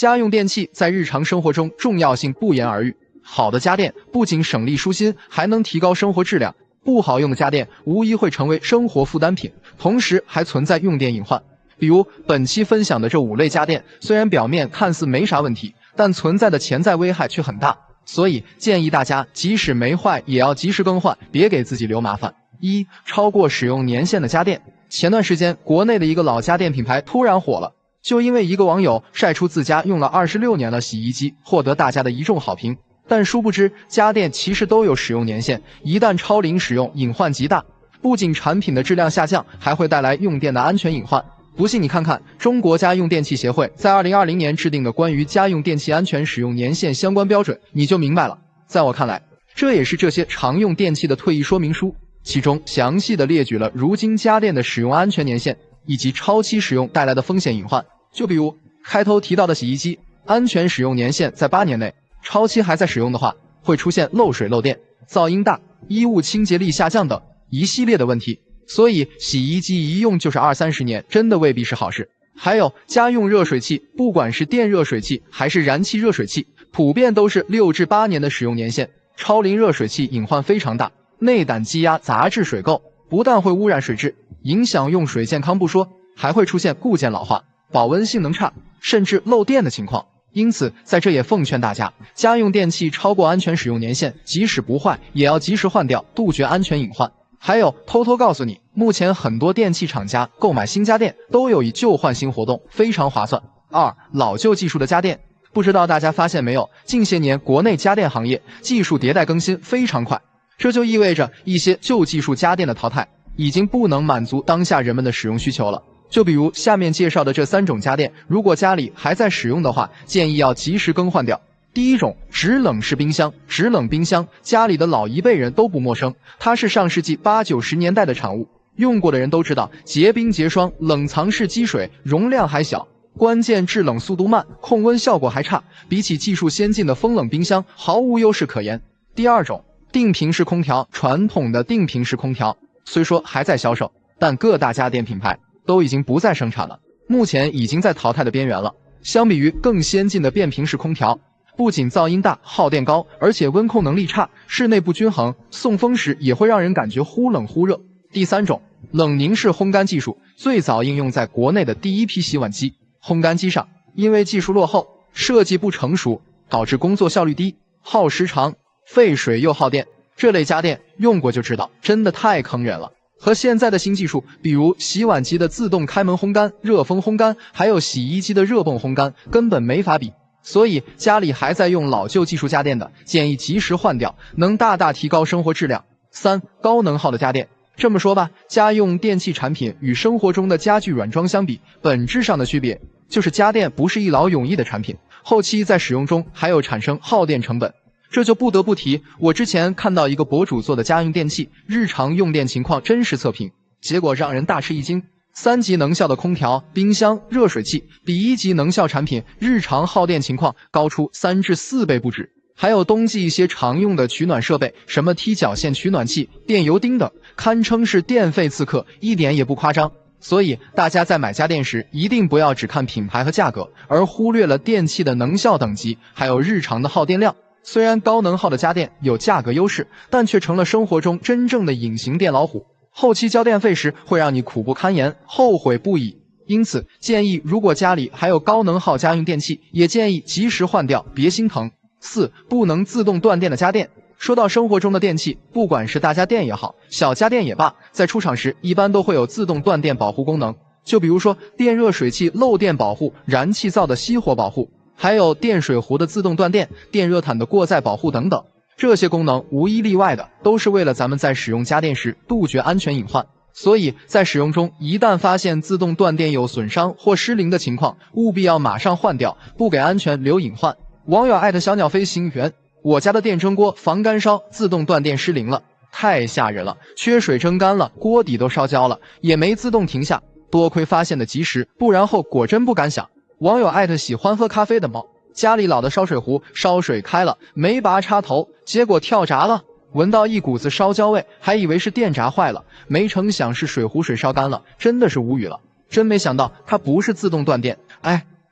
家用电器在日常生活中重要性不言而喻。好的家电不仅省力舒心，还能提高生活质量。不好用的家电无疑会成为生活负担品，同时还存在用电隐患。比如本期分享的这5类家电，虽然表面看似没啥问题，但存在的潜在危害却很大。所以建议大家即使没坏也要及时更换，别给自己留麻烦。1、超过使用年限的家电。前段时间国内的一个老家电品牌突然火了，就因为一个网友晒出自家用了26年的洗衣机，获得大家的一众好评。但殊不知家电其实都有使用年限，一旦超龄使用隐患极大，不仅产品的质量下降，还会带来用电的安全隐患。不信你看看中国家用电器协会在2020年制定的关于家用电器安全使用年限相关标准，你就明白了。在我看来，这也是这些常用电器的退役说明书，其中详细的列举了如今家电的使用安全年限以及超期使用带来的风险隐患。就比如开头提到的洗衣机，安全使用年限在8年内，超期还在使用的话，会出现漏水漏电、噪音大、衣物清洁力下降等一系列的问题。所以洗衣机一用就是20-30年，真的未必是好事。还有家用热水器，不管是电热水器还是燃气热水器，普遍都是6至8年的使用年限。超龄热水器隐患非常大，内胆积压杂质水垢，不但会污染水质，影响用水健康不说，还会出现固件老化、保温性能差，甚至漏电的情况。因此在这也奉劝大家，家用电器超过安全使用年限，即使不坏也要及时换掉，杜绝安全隐患。还有偷偷告诉你，目前很多电器厂家购买新家电都有以旧换新活动，非常划算。2、老旧技术的家电。不知道大家发现没有，近些年国内家电行业技术迭代更新非常快，这就意味着一些旧技术家电的淘汰已经不能满足当下人们的使用需求了。就比如下面介绍的这3种家电，如果家里还在使用的话，建议要及时更换掉。第一种，制冷式冰箱。制冷冰箱家里的老一辈人都不陌生，它是上世纪80、90年代的产物，用过的人都知道，结冰结霜，冷藏式积水，容量还小，关键制冷速度慢，控温效果还差，比起技术先进的风冷冰箱毫无优势可言。第二种，定频式空调。传统的定频式空调虽说还在销售，但各大家电品牌都已经不再生产了，目前已经在淘汰的边缘了。相比于更先进的变频式空调，不仅噪音大、耗电高，而且温控能力差，室内不均衡，送风时也会让人感觉忽冷忽热。第三种，冷凝式烘干技术，最早应用在国内的第一批洗碗机、烘干机上，因为技术落后、设计不成熟，导致工作效率低、耗时长、费水又耗电。这类家电用过就知道，真的太坑人了。和现在的新技术，比如洗碗机的自动开门烘干、热风烘干，还有洗衣机的热泵烘干，根本没法比。所以家里还在用老旧技术家电的，建议及时换掉，能大大提高生活质量。3、高能耗的家电。这么说吧，家用电器产品与生活中的家具软装相比，本质上的区别就是家电不是一劳永逸的产品，后期在使用中还有产生耗电成本。这就不得不提我之前看到一个博主做的家用电器日常用电情况真实测评，结果让人大吃一惊。3级能效的空调、冰箱、热水器比1级能效产品日常耗电情况高出3至4倍不止。还有冬季一些常用的取暖设备，什么踢脚线取暖器、电油钉等，堪称是电费刺客，一点也不夸张。所以大家在买家电时，一定不要只看品牌和价格，而忽略了电器的能效等级，还有日常的耗电量。虽然高能耗的家电有价格优势，但却成了生活中真正的隐形电老虎，后期交电费时会让你苦不堪言，后悔不已。因此建议如果家里还有高能耗家用电器，也建议及时换掉，别心疼。4、不能自动断电的家电。说到生活中的电器，不管是大家电也好，小家电也罢，在出厂时一般都会有自动断电保护功能，就比如说电热水器漏电保护、燃气灶的熄火保护，还有电水壶的自动断电、电热毯的过载保护等等。这些功能无一例外的都是为了咱们在使用家电时杜绝安全隐患，所以在使用中一旦发现自动断电有损伤或失灵的情况，务必要马上换掉，不给安全留隐患。网友小鸟飞行员，我家的电蒸锅防干烧自动断电失灵了，太吓人了，缺水蒸干了，锅底都烧焦了，也没自动停下，多亏发现的及时，不然后果真不敢想。网友喜欢喝咖啡的猫，家里老的烧水壶烧水开了，没拔插头，结果跳闸了，闻到一股子烧焦味，还以为是电闸坏了，没成想是水壶水烧干了，真的是无语了。真没想到它不是自动断电，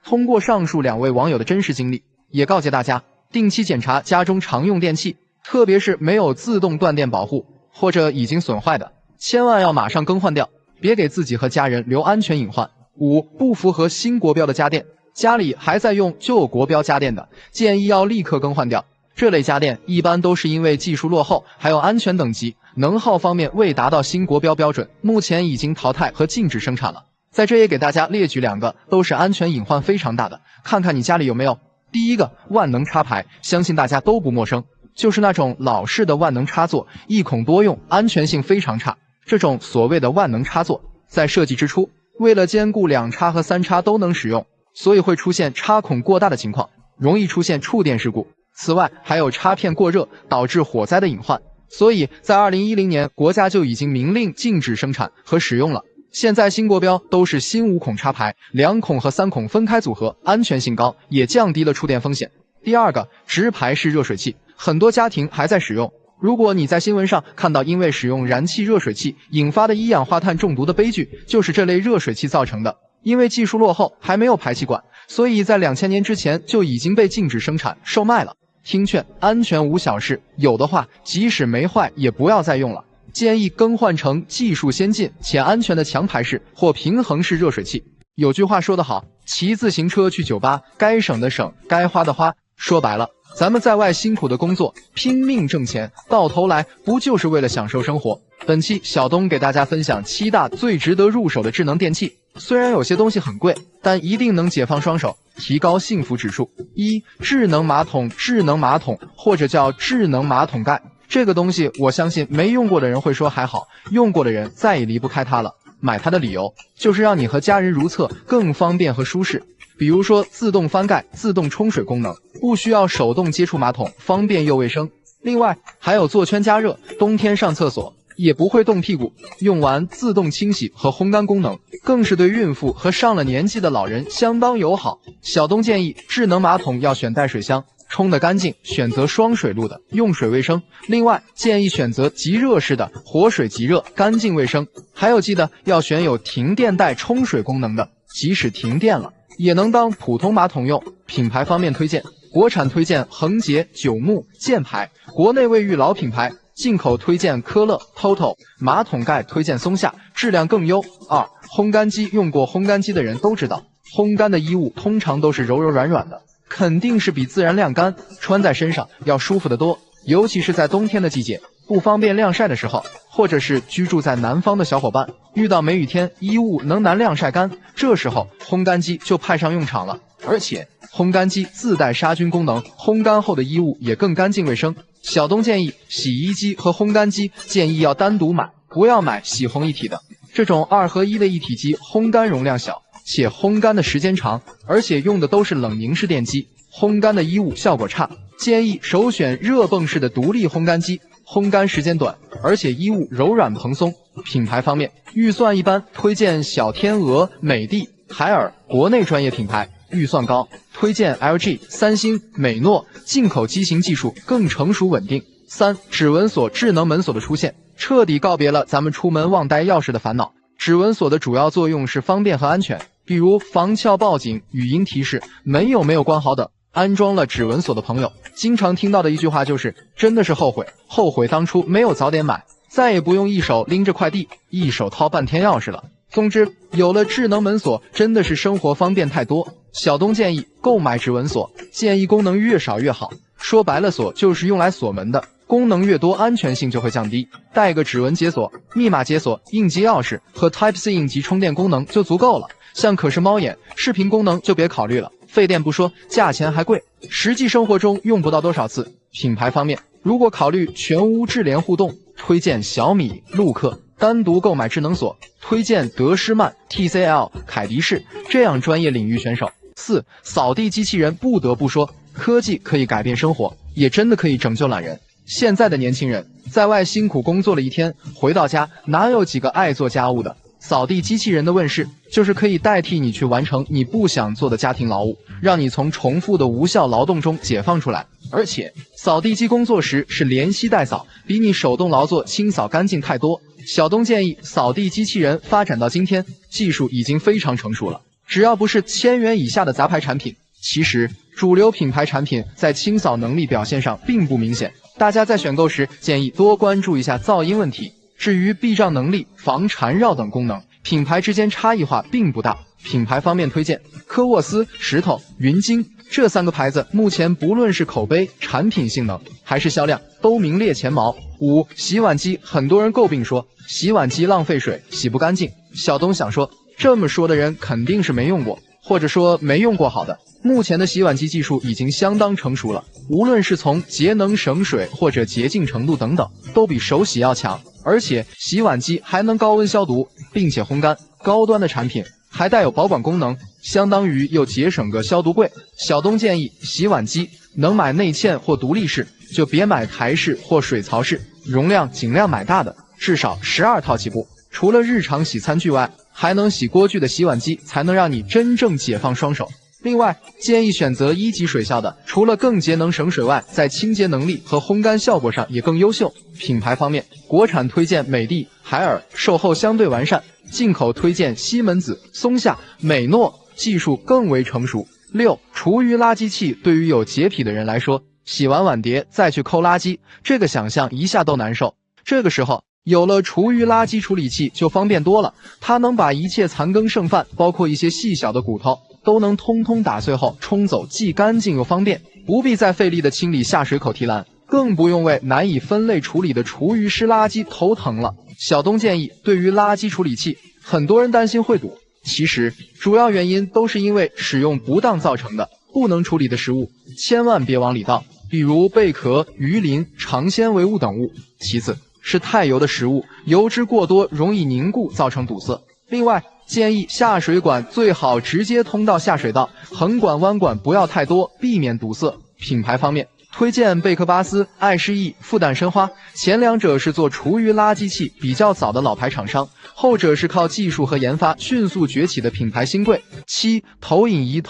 通过上述2位网友的真实经历，也告诫大家定期检查家中常用电器，特别是没有自动断电保护或者已经损坏的，千万要马上更换掉，别给自己和家人留安全隐患。5、不符合新国标的家电，家里还在用旧国标家电的，建议要立刻更换掉。这类家电一般都是因为技术落后，还有安全等级、能耗方面未达到新国标标准，目前已经淘汰和禁止生产了。在这也给大家列举2个都是安全隐患非常大的，看看你家里有没有。第一个，万能插排，相信大家都不陌生，就是那种老式的万能插座，一孔多用，安全性非常差。这种所谓的万能插座，在设计之初，为了兼顾2插和3插都能使用，所以会出现插孔过大的情况，容易出现触电事故。此外，还有插片过热导致火灾的隐患，所以在2010年国家就已经明令禁止生产和使用了。现在新国标都是新5孔插排，2孔和3孔分开组合，安全性高，也降低了触电风险。第二个，直排式热水器，很多家庭还在使用。如果你在新闻上看到因为使用燃气热水器引发的一氧化碳中毒的悲剧，就是这类热水器造成的。因为技术落后，还没有排气管，所以在2000年之前就已经被禁止生产售卖了。听劝，安全无小事，有的话即使没坏也不要再用了，建议更换成技术先进且安全的强排式或平衡式热水器。有句话说得好，骑自行车去酒吧，该省的省，该花的花。说白了，咱们在外辛苦的工作，拼命挣钱，到头来不就是为了享受生活？本期小东给大家分享7大最值得入手的智能电器，虽然有些东西很贵，但一定能解放双手，提高幸福指数。1、智能马桶。智能马桶或者叫智能马桶盖，这个东西我相信没用过的人会说还好，用过的人再也离不开它了。买它的理由就是让你和家人如厕更方便和舒适，比如说自动翻盖、自动冲水功能，不需要手动接触马桶，方便又卫生。另外还有坐圈加热，冬天上厕所也不会冻屁股，用完自动清洗和烘干功能，更是对孕妇和上了年纪的老人相当友好。小东建议智能马桶要选带水箱，冲得干净，选择双水路的，用水卫生。另外建议选择即热式的，活水即热，干净卫生。还有记得要选有停电带冲水功能的，即使停电了也能当普通马桶用。品牌方面推荐，国产推荐恒洁、九牧、箭牌，国内卫浴老品牌，进口推荐科勒、TOTO， 马桶盖推荐松下，质量更优。2、烘干机。用过烘干机的人都知道，烘干的衣物通常都是柔柔软软的，肯定是比自然晾干穿在身上要舒服得多，尤其是在冬天的季节，不方便晾晒的时候，或者是居住在南方的小伙伴，遇到梅雨天衣物能难晾晒干，这时候烘干机就派上用场了。而且烘干机自带杀菌功能，烘干后的衣物也更干净卫生。小东建议洗衣机和烘干机建议要单独买，不要买洗烘一体的，这种2合1的一体机烘干容量小，且烘干的时间长，而且用的都是冷凝式电机，烘干的衣物效果差，建议首选热泵式的独立烘干机，烘干时间短，而且衣物柔软蓬松。品牌方面，预算一般推荐小天鹅、美的、海尔，国内专业品牌。预算高，推荐 LG、三星、美诺，进口机型技术更成熟稳定。3、指纹锁。智能门锁的出现，彻底告别了咱们出门忘带钥匙的烦恼。指纹锁的主要作用是方便和安全，比如防撬报警、语音提示、门有没有关好等。安装了指纹锁的朋友，经常听到的一句话就是，真的是后悔当初没有早点买，再也不用一手拎着快递，一手掏半天钥匙了。总之，有了智能门锁，真的是生活方便太多。小东建议购买指纹锁，建议功能越少越好。说白了，锁就是用来锁门的，功能越多，安全性就会降低。带个指纹解锁、密码解锁、应急钥匙和 Type-C 应急充电功能就足够了。像可视猫眼、视频功能就别考虑了，费电不说，价钱还贵，实际生活中用不到多少次。品牌方面，如果考虑全屋智联互动，推荐小米、陆克。单独购买智能锁，推荐德诗曼、TCL、凯迪仕这样专业领域选手。4、扫地机器人。不得不说，科技可以改变生活，也真的可以拯救懒人。现在的年轻人在外辛苦工作了一天，回到家哪有几个爱做家务的？扫地机器人的问世，就是可以代替你去完成你不想做的家庭劳务，让你从重复的无效劳动中解放出来。而且扫地机工作时是连吸带扫，比你手动劳作清扫干净太多。小东建议，扫地机器人发展到今天，技术已经非常成熟了，只要不是1000元以下的杂牌产品。其实主流品牌产品在清扫能力表现上并不明显，大家在选购时建议多关注一下噪音问题。至于避障能力、防缠绕等功能，品牌之间差异化并不大。品牌方面推荐科沃斯、石头、云鲸这3个牌子，目前不论是口碑、产品性能还是销量都名列前茅。5. 洗碗机，很多人诟病说洗碗机浪费水，洗不干净。小东想说，这么说的人肯定是没用过，或者说没用过好的。目前的洗碗机技术已经相当成熟了，无论是从节能省水或者洁净程度等等，都比手洗要强。而且洗碗机还能高温消毒，并且烘干，高端的产品还带有保管功能，相当于又节省个消毒柜。小东建议洗碗机能买内嵌或独立式，就别买台式或水槽式，容量尽量买大的，至少12套起步。除了日常洗餐具外，还能洗锅具的洗碗机才能让你真正解放双手。另外，建议选择1级水效的，除了更节能省水外，在清洁能力和烘干效果上也更优秀。品牌方面，国产推荐美的、海尔，售后相对完善；进口推荐西门子、松下、美诺，技术更为成熟。6. 厨余垃圾器，对于有洁癖的人来说，洗完碗碟再去抠垃圾，这个想象一下都难受。这个时候有了厨余垃圾处理器就方便多了，它能把一切残羹剩饭，包括一些细小的骨头，都能通通打碎后冲走，既干净又方便，不必再费力的清理下水口提篮，更不用为难以分类处理的厨余湿垃圾头疼了。小东建议，对于垃圾处理器，很多人担心会堵，其实主要原因都是因为使用不当造成的。不能处理的食物千万别往里倒，比如贝壳、鱼鳞、长纤维物等物。其次是太油的食物，油脂过多容易凝固，造成堵塞。另外，建议下水管最好直接通到下水道，横管弯管不要太多，避免堵塞。品牌方面，推荐贝壳巴斯、爱诗意、复旦申花，前两者是做厨余垃圾器比较早的老牌厂商，后者是靠技术和研发迅速崛起的品牌新贵。7. 投影仪，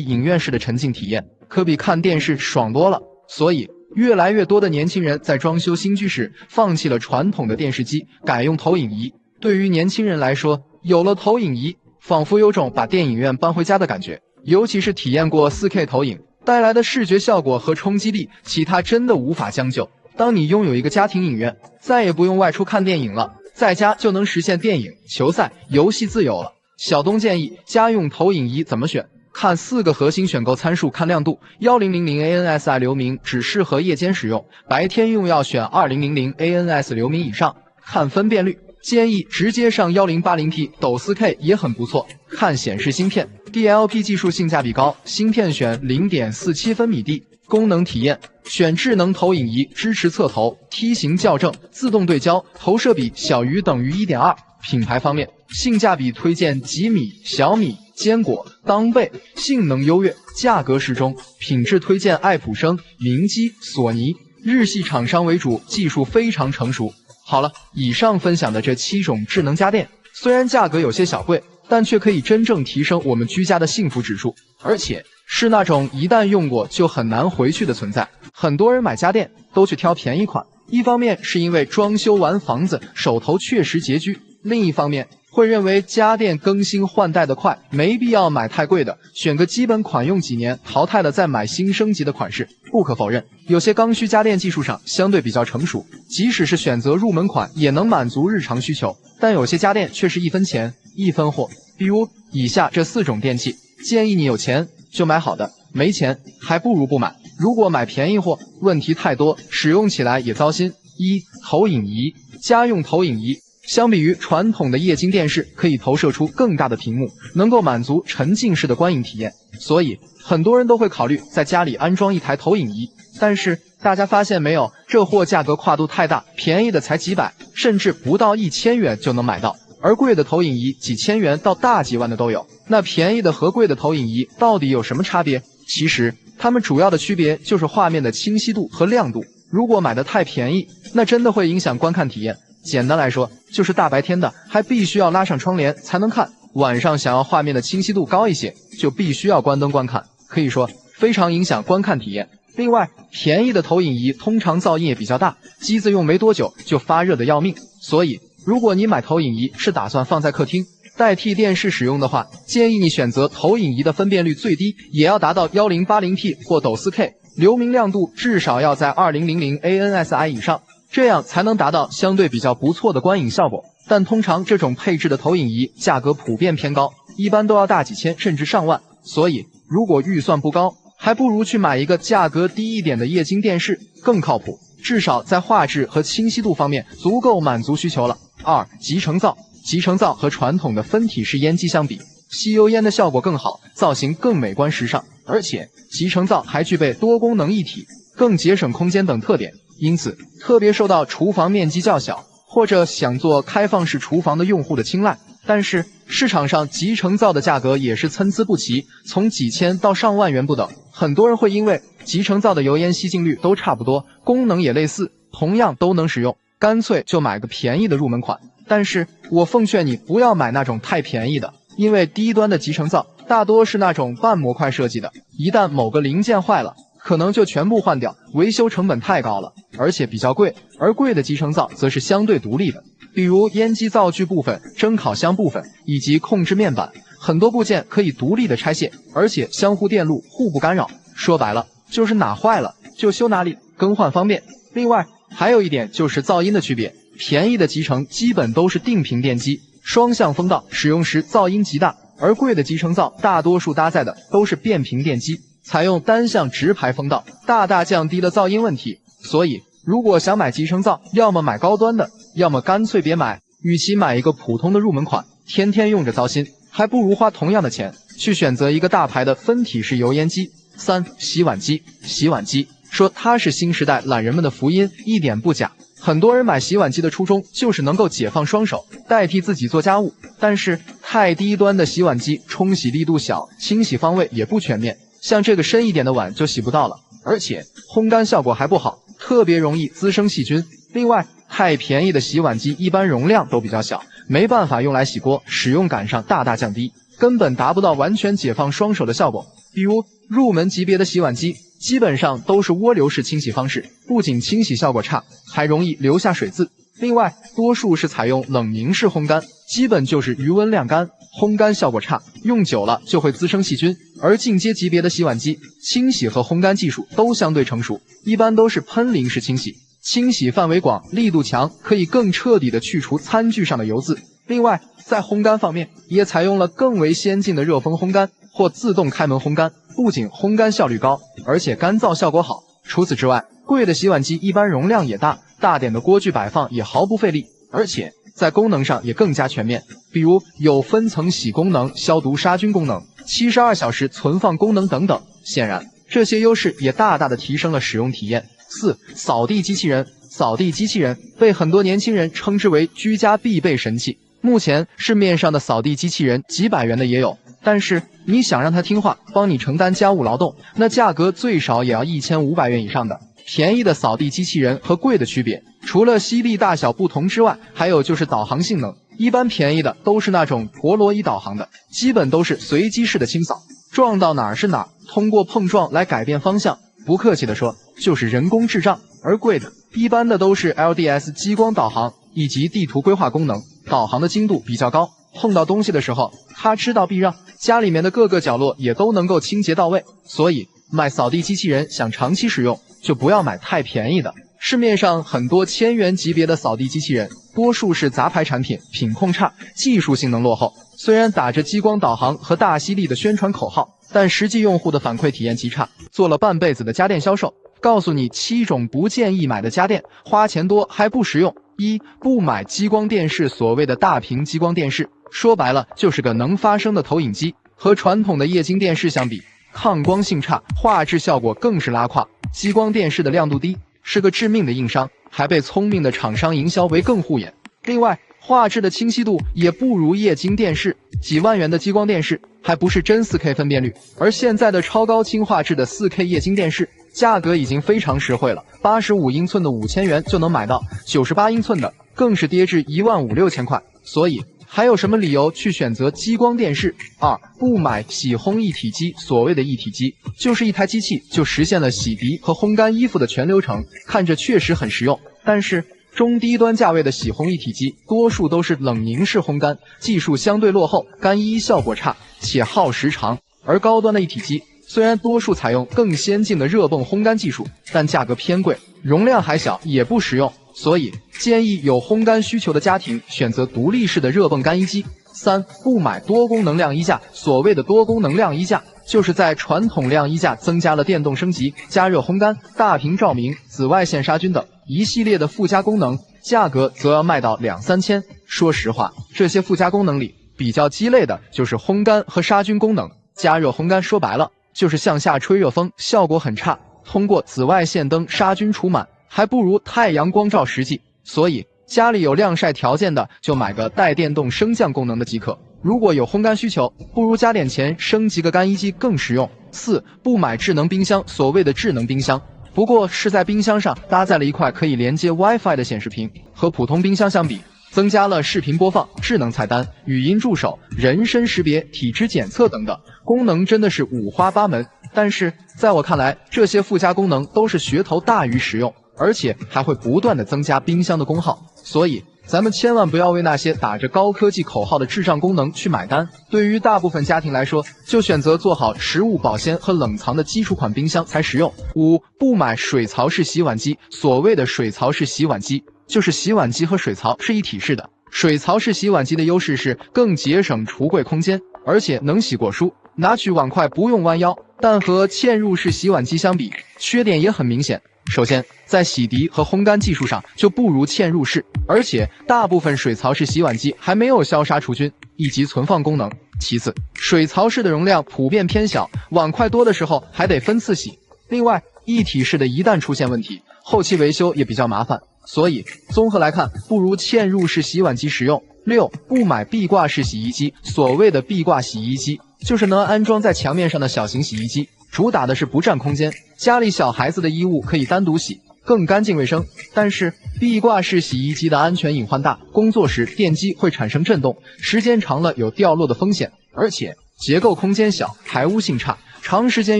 影院式的沉浸体验可比看电视爽多了，所以越来越多的年轻人在装修新居时放弃了传统的电视机，改用投影仪。对于年轻人来说，有了投影仪，仿佛有种把电影院搬回家的感觉，尤其是体验过 4K 投影带来的视觉效果和冲击力，其他真的无法将就。当你拥有一个家庭影院，再也不用外出看电影了，在家就能实现电影、球赛、游戏自由了。小东建议家用投影仪怎么选？看4个核心选购参数，看亮度，1000ANSI 流明只适合夜间使用，白天用要选2000ANS 流明以上。看分辨率，建议直接上 1080P， 抖 4K 也很不错。看显示芯片， DLP 技术性价比高，芯片选 0.47 分米 D。功能体验，选智能投影仪，支持侧投、梯形校正、自动对焦，投射比小于等于 1.2。品牌方面，性价比推荐吉米、小米、坚果、当贝，性能优越，价格适中。品质推荐爱普生、明基、索尼，日系厂商为主，技术非常成熟。好了，以上分享的这7种智能家电，虽然价格有些小贵，但却可以真正提升我们居家的幸福指数，而且是那种一旦用过就很难回去的存在。很多人买家电都去挑便宜款，一方面是因为装修完房子手头确实拮据，另一方面会认为家电更新换代的快，没必要买太贵的，选个基本款用几年，淘汰了再买新升级的款式。不可否认，有些刚需家电技术上相对比较成熟，即使是选择入门款也能满足日常需求，但有些家电却是一分钱一分货。比如以下这4种电器，建议你有钱就买好的，没钱还不如不买。如果买便宜货，问题太多，使用起来也糟心。1. 投影仪，家用投影仪相比于传统的液晶电视，可以投射出更大的屏幕，能够满足沉浸式的观影体验，所以很多人都会考虑在家里安装一台投影仪。但是大家发现没有，这货价格跨度太大，便宜的才几百，甚至不到1000元就能买到，而贵的投影仪几千元到大几万的都有。那便宜的和贵的投影仪到底有什么差别？其实它们主要的区别就是画面的清晰度和亮度。如果买的太便宜，那真的会影响观看体验。简单来说，就是大白天的还必须要拉上窗帘才能看，晚上想要画面的清晰度高一些，就必须要关灯观看，可以说非常影响观看体验。另外，便宜的投影仪通常噪音也比较大，机子用没多久就发热的要命，所以如果你买投影仪是打算放在客厅，代替电视使用的话，建议你选择投影仪的分辨率最低也要达到 1080P 或抖 4K， 流明亮度至少要在2000 ANSI 以上，这样才能达到相对比较不错的观影效果。但通常这种配置的投影仪价格普遍偏高，一般都要大几千甚至上万，所以如果预算不高，还不如去买一个价格低一点的液晶电视更靠谱，至少在画质和清晰度方面足够满足需求了。2. 集成灶。集成灶和传统的分体式烟机相比，吸油烟的效果更好，造型更美观时尚，而且集成灶还具备多功能一体、更节省空间等特点，因此特别受到厨房面积较小或者想做开放式厨房的用户的青睐。但是市场上集成灶的价格也是参差不齐，从几千到上万元不等。很多人会因为集成灶的油烟吸净率都差不多，功能也类似，同样都能使用，干脆就买个便宜的入门款。但是我奉劝你不要买那种太便宜的，因为低端的集成灶大多是那种半模块设计的，一旦某个零件坏了，可能就全部换掉，维修成本太高了，而且比较贵。而贵的集成灶则是相对独立的，比如烟机灶具部分、蒸烤箱部分以及控制面板，很多部件可以独立的拆卸，而且相互电路互不干扰。说白了，就是哪坏了就修哪里，更换方便。另外还有一点就是噪音的区别，便宜的集成基本都是定频电机，双向风道，使用时噪音极大，而贵的集成灶大多数搭载的都是变频电机，采用单向直排风道，大大降低了噪音问题。所以如果想买集成灶，要么买高端的，要么干脆别买。与其买一个普通的入门款，天天用着糟心，还不如花同样的钱去选择一个大牌的分体式油烟机。3. 洗碗机。洗碗机说它是新时代懒人们的福音，一点不假。很多人买洗碗机的初衷就是能够解放双手，代替自己做家务。但是太低端的洗碗机冲洗力度小，清洗方位也不全面，像这个深一点的碗就洗不到了，而且烘干效果还不好，特别容易滋生细菌。另外太便宜的洗碗机一般容量都比较小，没办法用来洗锅，使用感上大大降低，根本达不到完全解放双手的效果。比如入门级别的洗碗机基本上都是涡流式清洗方式，不仅清洗效果差，还容易留下水渍。另外多数是采用冷凝式烘干，基本就是余温晾干，烘干效果差，用久了就会滋生细菌。而进阶级别的洗碗机清洗和烘干技术都相对成熟，一般都是喷淋式清洗，清洗范围广，力度强，可以更彻底的去除餐具上的油渍。另外在烘干方面也采用了更为先进的热风烘干或自动开门烘干，不仅烘干效率高，而且干燥效果好。除此之外，贵的洗碗机一般容量也大，大点的锅具摆放也毫不费力，而且在功能上也更加全面，比如有分层洗功能、消毒杀菌功能、72小时存放功能等等。显然这些优势也大大的提升了使用体验。4. 扫地机器人。扫地机器人被很多年轻人称之为居家必备神器，目前市面上的扫地机器人几百元的也有，但是你想让它听话，帮你承担家务劳动，那价格最少也要1500元以上的。便宜的扫地机器人和贵的区别，除了吸力大小不同之外，还有就是导航性能。一般便宜的都是那种陀螺仪导航的，基本都是随机式的清扫，撞到哪儿是哪儿，通过碰撞来改变方向，不客气的说就是人工智障。而贵的一般的都是 LDS 激光导航以及地图规划功能，导航的精度比较高，碰到东西的时候它知道避让，家里面的各个角落也都能够清洁到位。所以买扫地机器人想长期使用，就不要买太便宜的。市面上很多1000元级别的扫地机器人多数是杂牌产品，品控差，技术性能落后，虽然打着激光导航和大吸力的宣传口号，但实际用户的反馈体验极差。做了半辈子的家电销售，告诉你7种不建议买的家电，花钱多还不实用。1. 不买激光电视。所谓的大屏激光电视说白了就是个能发声的投影机，和传统的液晶电视相比，抗光性差，画质效果更是拉胯。激光电视的亮度低，是个致命的硬伤，还被聪明的厂商营销为更护眼。另外画质的清晰度也不如液晶电视，几万元的激光电视还不是真 4K 分辨率，而现在的超高清画质的 4K 液晶电视价格已经非常实惠了，85英寸的5000元就能买到，98英寸的更是跌至15000、6000块。所以还有什么理由去选择激光电视？2. 不买洗烘一体机。所谓的一体机就是一台机器就实现了洗涤和烘干衣服的全流程，看着确实很实用，但是中低端价位的洗烘一体机，多数都是冷凝式烘干，技术相对落后，干衣效果差，且耗时长。而高端的一体机虽然多数采用更先进的热泵烘干技术，但价格偏贵，容量还小，也不实用。所以建议有烘干需求的家庭选择独立式的热泵干衣机。3. 不买多功能晾衣架。所谓的多功能晾衣架，就是在传统晾衣架增加了电动升级、加热烘干、大屏照明、紫外线杀菌等一系列的附加功能，价格则要卖到2-3千。说实话，这些附加功能里比较鸡肋的就是烘干和杀菌功能。加热烘干说白了就是向下吹热风，效果很差，通过紫外线灯杀菌除螨还不如太阳光照实际。所以家里有晾晒条件的就买个带电动升降功能的即可，如果有烘干需求，不如加点钱升级个干衣机更实用。4. 不买智能冰箱。所谓的智能冰箱，不过是在冰箱上搭载了一块可以连接 WiFi 的显示屏，和普通冰箱相比，增加了视频播放、智能菜单、语音助手、人身识别、体脂检测等等，功能真的是五花八门。但是在我看来，这些附加功能都是噱头大于实用，而且还会不断的增加冰箱的功耗。所以咱们千万不要为那些打着高科技口号的智障功能去买单。对于大部分家庭来说，就选择做好食物保鲜和冷藏的基础款冰箱才实用。5. 不买水槽式洗碗机。所谓的水槽式洗碗机，就是洗碗机和水槽是一体式的。水槽式洗碗机的优势是更节省橱柜空间，而且能洗过梳，拿取碗筷不用弯腰。但和嵌入式洗碗机相比，缺点也很明显。首先，在洗涤和烘干技术上就不如嵌入式，而且大部分水槽式洗碗机还没有消杀除菌以及存放功能。其次，水槽式的容量普遍偏小，碗筷多的时候还得分次洗。另外，一体式的一旦出现问题，后期维修也比较麻烦，所以综合来看，不如嵌入式洗碗机实用。6. 不买壁挂式洗衣机。所谓的壁挂洗衣机，就是能安装在墙面上的小型洗衣机，主打的是不占空间，家里小孩子的衣物可以单独洗，更干净卫生。但是壁挂式洗衣机的安全隐患大，工作时电机会产生震动，时间长了有掉落的风险，而且结构空间小，排污性差，长时间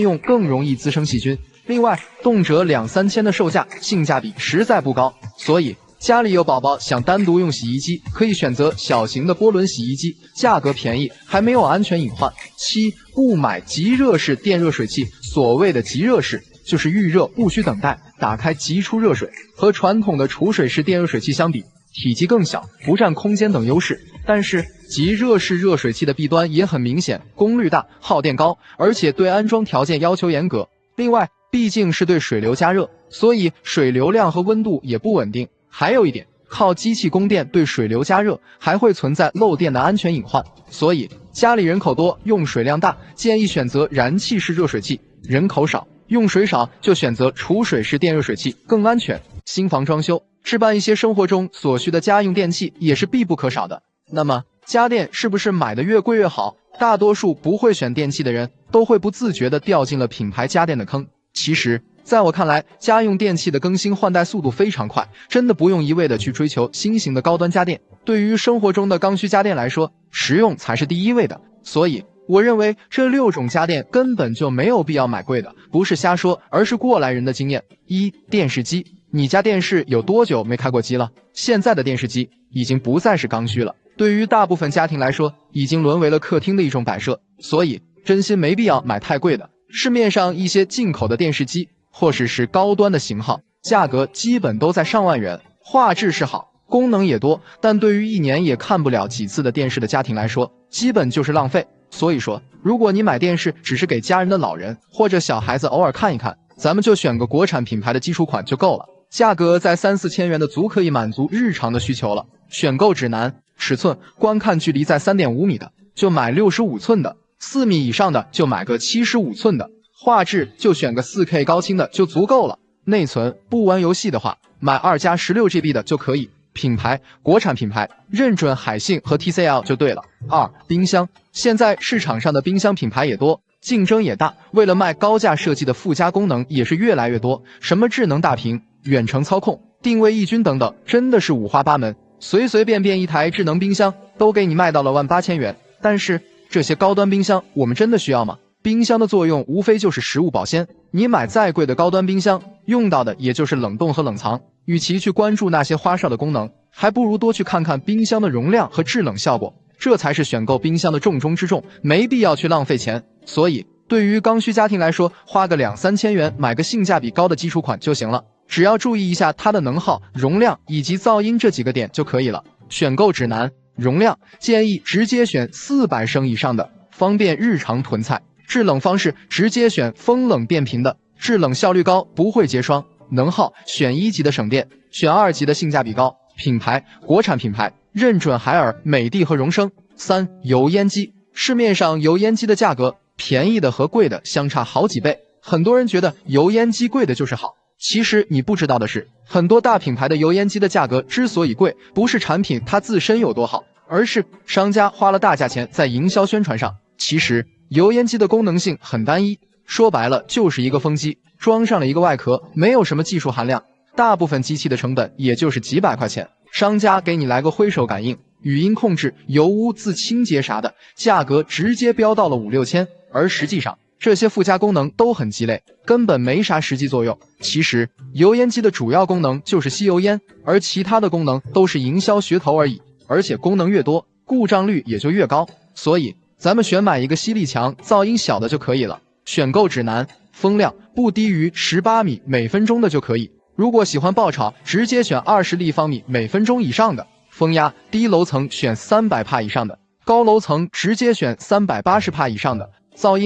用更容易滋生细菌。另外，动辄2-3千的售价，性价比实在不高，所以家里有宝宝想单独用洗衣机，可以选择小型的涡轮洗衣机，价格便宜，还没有安全隐患。7. 不买即热式电热水器。所谓的即热式，就是预热不需等待，打开即出热水，和传统的储水式电热水器相比，体积更小，不占空间等优势。但是即热式热水器的弊端也很明显，功率大，耗电高，而且对安装条件要求严格。另外，毕竟是对水流加热，所以水流量和温度也不稳定。还有一点，靠机器供电对水流加热还会存在漏电的安全隐患，所以家里人口多，用水量大，建议选择燃气式热水器；人口少，用水少就选择储水式电热水器，更安全。新房装修置办一些生活中所需的家用电器也是必不可少的。那么家电是不是买的越贵越好？大多数不会选电器的人都会不自觉地掉进了品牌家电的坑。其实在我看来，家用电器的更新换代速度非常快，真的不用一味的去追求新型的高端家电。对于生活中的刚需家电来说，实用才是第一位的。所以我认为这6种家电根本就没有必要买贵的，不是瞎说，而是过来人的经验。1. 电视机。你家电视有多久没开过机了？现在的电视机已经不再是刚需了，对于大部分家庭来说，已经沦为了客厅的一种摆设，所以真心没必要买太贵的。市面上一些进口的电视机，或是高端的型号，价格基本都在上万元，画质是好，功能也多，但对于1年也看不了几次的电视的家庭来说，基本就是浪费。所以说，如果你买电视只是给家人的老人或者小孩子偶尔看一看，咱们就选个国产品牌的基础款就够了，价格在3-4千元的足可以满足日常的需求了。选购指南：尺寸，观看距离在 3.5 米的就买65寸的，4米以上的就买个75寸的，画质就选个 4K 高清的就足够了。内存，不玩游戏的话，买2+16GB 的就可以。品牌，国产品牌，认准海信和 TCL 就对了。2. 冰箱，现在市场上的冰箱品牌也多，竞争也大，为了卖高价设计的附加功能也是越来越多，什么智能大屏、远程操控、定位抑菌等等，真的是五花八门，随随便便一台智能冰箱都给你卖到了18000元。但是这些高端冰箱我们真的需要吗？冰箱的作用无非就是食物保鲜，你买再贵的高端冰箱，用到的也就是冷冻和冷藏，与其去关注那些花哨的功能，还不如多去看看冰箱的容量和制冷效果，这才是选购冰箱的重中之重，没必要去浪费钱。所以，对于刚需家庭来说，花个2、3千元买个性价比高的基础款就行了，只要注意一下它的能耗、容量以及噪音这几个点就可以了。选购指南：容量建议直接选400升以上的，方便日常囤菜。制冷方式直接选风冷变频的，制冷效率高，不会结霜。能耗选1级的省电，选2级的性价比高。品牌国产品牌，认准海尔、美的和荣升。3、油烟机，市面上油烟机的价格，便宜的和贵的相差好几倍。很多人觉得油烟机贵的就是好，其实你不知道的是，很多大品牌的油烟机的价格之所以贵，不是产品它自身有多好，而是商家花了大价钱在营销宣传上。其实油烟机的功能性很单一，说白了就是一个风机，装上了一个外壳，没有什么技术含量，大部分机器的成本也就是几百块钱。商家给你来个挥手感应、语音控制、油污自清洁啥的，价格直接飙到了5、6千，而实际上这些附加功能都很鸡肋，根本没啥实际作用。其实油烟机的主要功能就是吸油烟，而其他的功能都是营销噱头而已，而且功能越多，故障率也就越高。所以咱们选买一个吸力强、噪音小的就可以了。选购指南：风量不低于18米每分钟的就可以。如果喜欢爆炒，直接选20立方米每分钟以上的。风压低楼层选300帕以上的，高楼层直接选380帕以上的。噪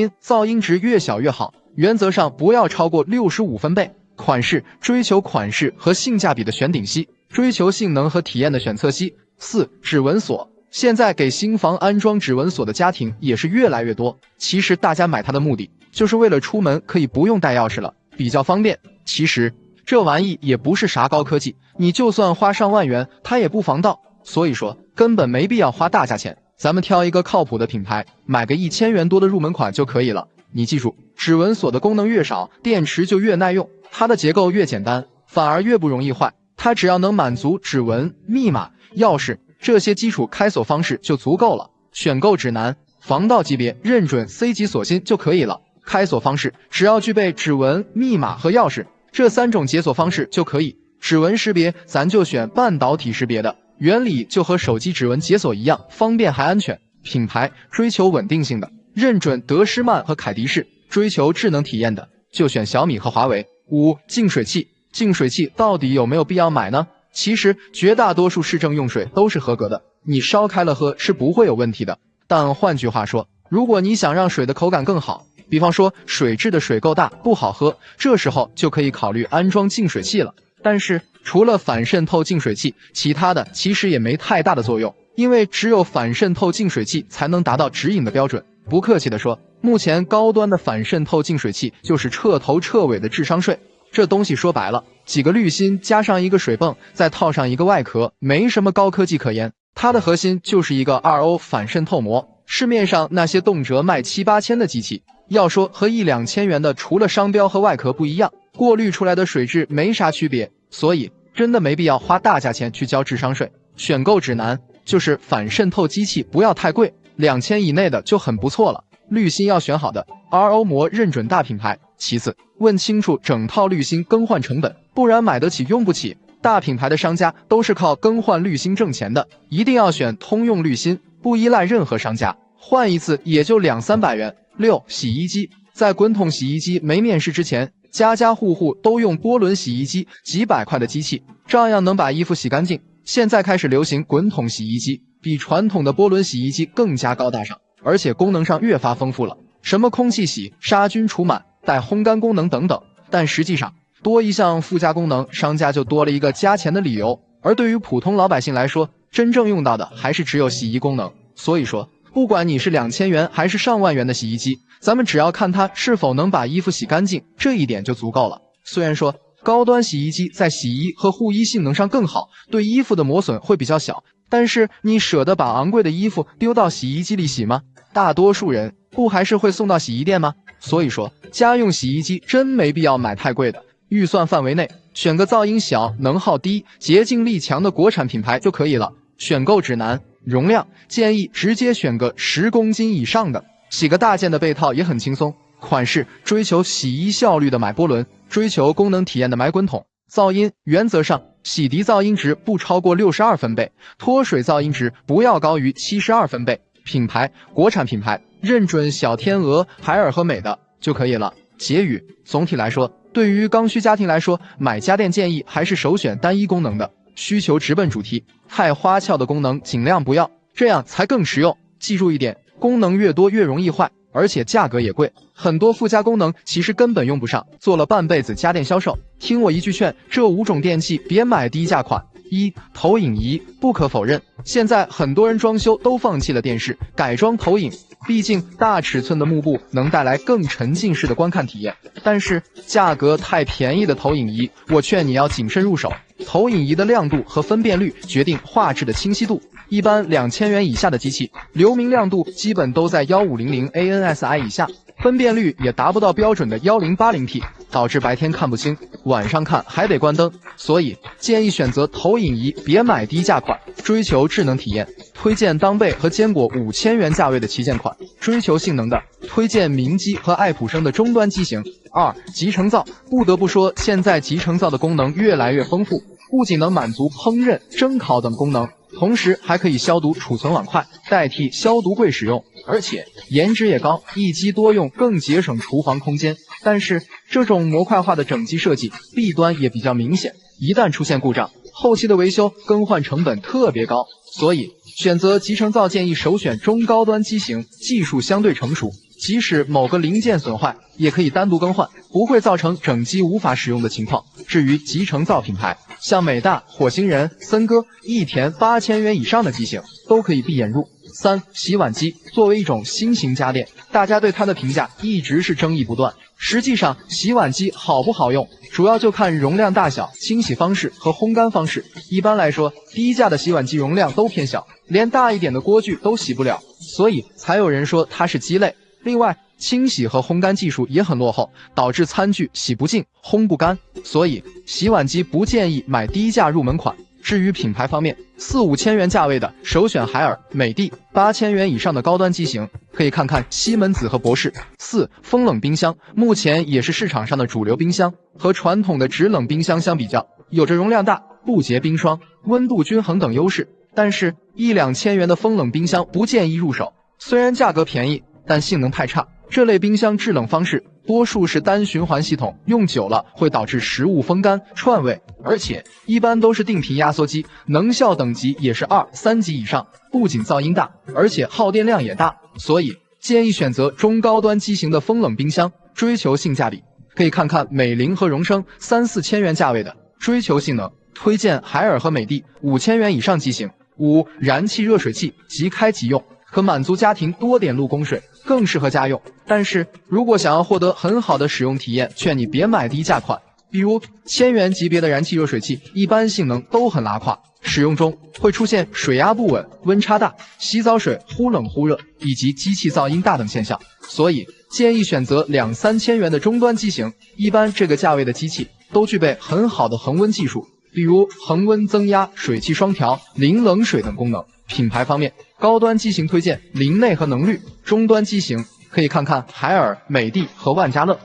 音值越小越好，原则上不要超过65分贝。款式追求款式和性价比的选顶吸，追求性能和体验的选侧吸。4、指纹锁，现在给新房安装指纹锁的家庭也是越来越多，其实大家买它的目的就是为了出门可以不用带钥匙了，比较方便。其实这玩意也不是啥高科技，你就算花上万元，它也不防盗，所以说根本没必要花大价钱。咱们挑一个靠谱的品牌，买个1000元多的入门款就可以了。你记住，指纹锁的功能越少，电池就越耐用，它的结构越简单，反而越不容易坏。它只要能满足指纹、密码、钥匙这些基础开锁方式就足够了。选购指南：防盗级别认准 C 级锁芯就可以了。开锁方式只要具备指纹、密码和钥匙这3种解锁方式就可以。指纹识别咱就选半导体识别的，原理就和手机指纹解锁一样，方便还安全。品牌追求稳定性的，认准德诗曼和凯迪仕；追求智能体验的，就选小米和华为。5、净水器，净水器到底有没有必要买呢？其实绝大多数市政用水都是合格的，你烧开了喝是不会有问题的。但换句话说，如果你想让水的口感更好，比方说水质的水够大不好喝，这时候就可以考虑安装净水器了。但是除了反渗透净水器，其他的其实也没太大的作用，因为只有反渗透净水器才能达到直饮的标准。不客气地说，目前高端的反渗透净水器就是彻头彻尾的智商税。这东西说白了，几个滤芯加上一个水泵，再套上一个外壳，没什么高科技可言。它的核心就是一个2O 反渗透膜。市面上那些动辄卖7、8千的机器，要说和1、2千元的除了商标和外壳不一样，过滤出来的水质没啥区别，所以真的没必要花大价钱去交智商税。选购指南就是反渗透机器不要太贵，2000以内的就很不错了。滤芯要选好的 ，RO 膜认准大品牌。其次，问清楚整套滤芯更换成本，不然买得起用不起。大品牌的商家都是靠更换滤芯挣钱的，一定要选通用滤芯，不依赖任何商家，换一次也就200、300元。6、洗衣机，在滚筒洗衣机没面世之前，家家户户都用波轮洗衣机，几百块的机器，照样能把衣服洗干净。现在开始流行滚筒洗衣机，比传统的波轮洗衣机更加高大上，而且功能上越发丰富了，什么空气洗、杀菌除螨、带烘干功能等等。但实际上，多一项附加功能，商家就多了一个加钱的理由。而对于普通老百姓来说，真正用到的还是只有洗衣功能。所以说，不管你是2000元还是上万元的洗衣机，咱们只要看它是否能把衣服洗干净，这一点就足够了。虽然说高端洗衣机在洗衣和护衣性能上更好，对衣服的磨损会比较小，但是你舍得把昂贵的衣服丢到洗衣机里洗吗？大多数人不还是会送到洗衣店吗？所以说，家用洗衣机真没必要买太贵的，预算范围内选个噪音小、能耗低、洁净力强的国产品牌就可以了。选购指南：容量建议直接选个10公斤以上的，洗个大件的被套也很轻松。款式追求洗衣效率的买波轮，追求功能体验的买滚筒。噪音原则上，洗涤噪音值不超过62分贝，脱水噪音值不要高于72分贝。品牌，国产品牌认准小天鹅、海尔和美的就可以了。结语，总体来说，对于刚需家庭来说，买家电建议还是首选单一功能的，需求直奔主题，太花俏的功能尽量不要，这样才更实用。记住一点，功能越多越容易坏，而且价格也贵，很多附加功能其实根本用不上。做了半辈子家电销售，听我一句劝，这5种电器别买低价款。1. 投影仪，不可否认，现在很多人装修都放弃了电视，改装投影，毕竟大尺寸的幕布能带来更沉浸式的观看体验。但是价格太便宜的投影仪，我劝你要谨慎入手。投影仪的亮度和分辨率决定画质的清晰度，一般2000元以下的机器，流明亮度基本都在1500 ANSI 以下，分辨率也达不到标准的 1080P， 导致白天看不清，晚上看还得关灯。所以建议选择投影仪，别买低价款，追求智能体验。推荐当贝和坚果5000元价位的旗舰款，追求性能的推荐明基和爱普生的终端机型。2. 集成灶，不得不说，现在集成灶的功能越来越丰富，不仅能满足烹饪、蒸烤等功能，同时还可以消毒储存碗筷，代替消毒柜使用，而且颜值也高，一机多用，更节省厨房空间。但是这种模块化的整机设计弊端也比较明显，一旦出现故障，后期的维修更换成本特别高，所以选择集成灶建议首选中高端机型，技术相对成熟，即使某个零件损坏，也可以单独更换，不会造成整机无法使用的情况。至于集成灶品牌，像美大、火星人、森哥、益田8000元以上的机型都可以闭眼入。3. 洗碗机，作为一种新型家电，大家对它的评价一直是争议不断。实际上，洗碗机好不好用，主要就看容量大小、清洗方式和烘干方式。一般来说，低价的洗碗机容量都偏小，连大一点的锅具都洗不了，所以才有人说它是鸡肋。另外，清洗和烘干技术也很落后，导致餐具洗不净、烘不干，所以洗碗机不建议买低价入门款。至于品牌方面，4、5千元价位的首选海尔、美的；8000元以上的高端机型，可以看看西门子和博士。4. 风冷冰箱，目前也是市场上的主流冰箱，和传统的制冷冰箱相比较，有着容量大、不结冰霜、温度均衡等优势。但是1-2千元的风冷冰箱不建议入手，虽然价格便宜，但性能太差。这类冰箱制冷方式多数是单循环系统，用久了会导致食物风干、串味，而且一般都是定频压缩机，能效等级也是2、3级以上，不仅噪音大，而且耗电量也大，所以建议选择中高端机型的风冷冰箱，追求性价比。可以看看美菱和荣升3、4千元价位的，追求性能，推荐海尔和美的5000元以上机型。5. 燃气热水器，即开即用，可满足家庭多点路供水，更适合家用。但是如果想要获得很好的使用体验，劝你别买低价款，比如1000元级别的燃气热水器，一般性能都很拉胯，使用中会出现水压不稳、温差大、洗澡水忽冷忽热，以及机器噪音大等现象，所以建议选择2、3千元的终端机型。一般这个价位的机器都具备很好的恒温技术，比如恒温增压、水汽双调、零冷水等功能。品牌方面，高端机型推荐林内和能绿，终端机型可以看看海尔、美的和万家乐。